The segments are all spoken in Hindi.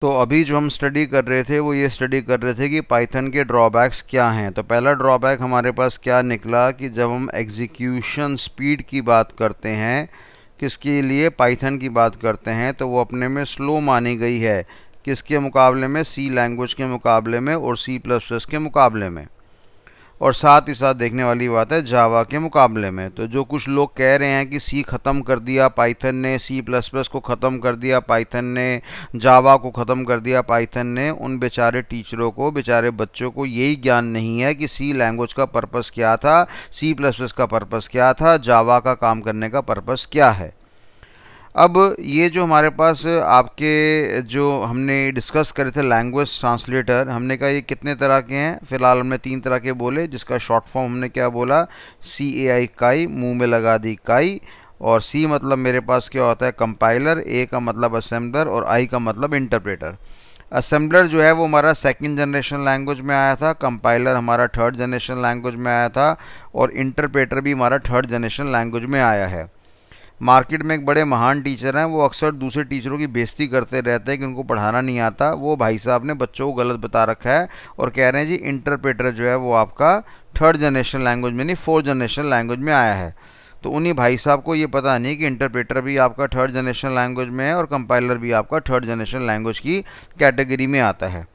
तो अभी जो हम स्टडी कर रहे थे वो ये स्टडी कर रहे थे कि पाइथन के ड्रॉबैक्स क्या हैं। तो पहला ड्रॉबैक हमारे पास क्या निकला कि जब हम एग्जीक्यूशन स्पीड की बात करते हैं, किसके लिए, पाइथन की बात करते हैं, तो वो अपने में स्लो मानी गई है। किसके मुकाबले में? सी लैंग्वेज के मुकाबले में और सी प्लस प्लस के मुकाबले में, और साथ ही साथ देखने वाली बात है जावा के मुकाबले में। तो जो कुछ लोग कह रहे हैं कि सी ख़त्म कर दिया पाइथन ने, सी प्लस प्लस को ख़त्म कर दिया पाइथन ने, जावा को ख़त्म कर दिया पाइथन ने, उन बेचारे टीचरों को, बेचारे बच्चों को यही ज्ञान नहीं है कि सी लैंग्वेज का पर्पस क्या था, सी प्लस प्लस का पर्पस क्या था, जावा का काम करने का पर्पस क्या है। अब ये जो हमारे पास आपके जो हमने डिस्कस करे थे लैंग्वेज ट्रांसलेटर, हमने कहा ये कितने तरह के हैं? फिलहाल हमने 3 तरह के बोले, जिसका शॉर्ट फॉर्म हमने क्या बोला? CAI, काई, मुंह में लगा दी काई। और सी मतलब मेरे पास क्या होता है? कंपाइलर, ए का मतलब असेंबलर और आई का मतलब इंटरप्रेटर। असेंबलर जो है वो हमारा सेकंड जनरेशन लैंग्वेज में आया था, कंपाइलर हमारा थर्ड जनरेशन लैंग्वेज में आया था, और इंटरप्रेटर भी हमारा थर्ड जनरेशन लैंग्वेज में आया है। मार्केट में एक बड़े महान टीचर हैं, वो अक्सर दूसरे टीचरों की बेइज्जती करते रहते हैं कि उनको पढ़ाना नहीं आता। वो भाई साहब ने बच्चों को गलत बता रखा है और कह रहे हैं जी इंटरप्रेटर जो है वो आपका थर्ड जनरेशन लैंग्वेज में नहीं, फोर्थ जनरेशन लैंग्वेज में आया है। तो उन्हीं भाई साहब को ये पता नहीं कि इंटरप्रेटर भी आपका थर्ड जनरेशन लैंग्वेज में है और कंपाइलर भी आपका थर्ड जनरेशन लैंग्वेज की कैटेगरी में आता है।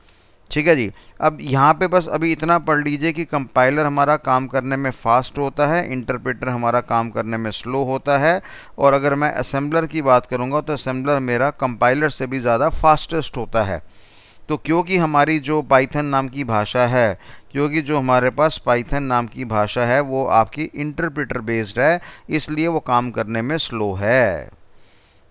ठीक है जी। अब यहाँ पे बस अभी इतना पढ़ लीजिए कि कंपाइलर हमारा काम करने में फास्ट होता है, इंटरप्रेटर हमारा काम करने में स्लो होता है, और अगर मैं असेंबलर की बात करूँगा तो असेंबलर मेरा कंपाइलर से भी ज़्यादा फास्टेस्ट होता है। तो क्योंकि हमारी जो पाइथन नाम की भाषा है, क्योंकि जो हमारे पास पाइथन नाम की भाषा है वो आपकी इंटरप्रेटर बेस्ड है, इसलिए वो काम करने में स्लो है।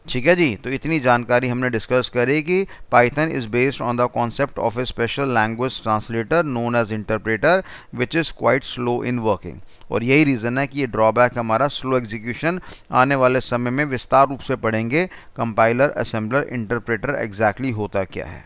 ठीक है जी। तो इतनी जानकारी हमने डिस्कस करी कि Python is based on the concept of a special language translator known as interpreter which is quite slow in working. और यही रीज़न है कि ये ड्रॉबैक हमारा स्लो एग्जीक्यूशन। आने वाले समय में विस्तार रूप से पढ़ेंगे कंपाइलर, असेंबलर, इंटरप्रेटर एग्जैक्टली होता क्या है।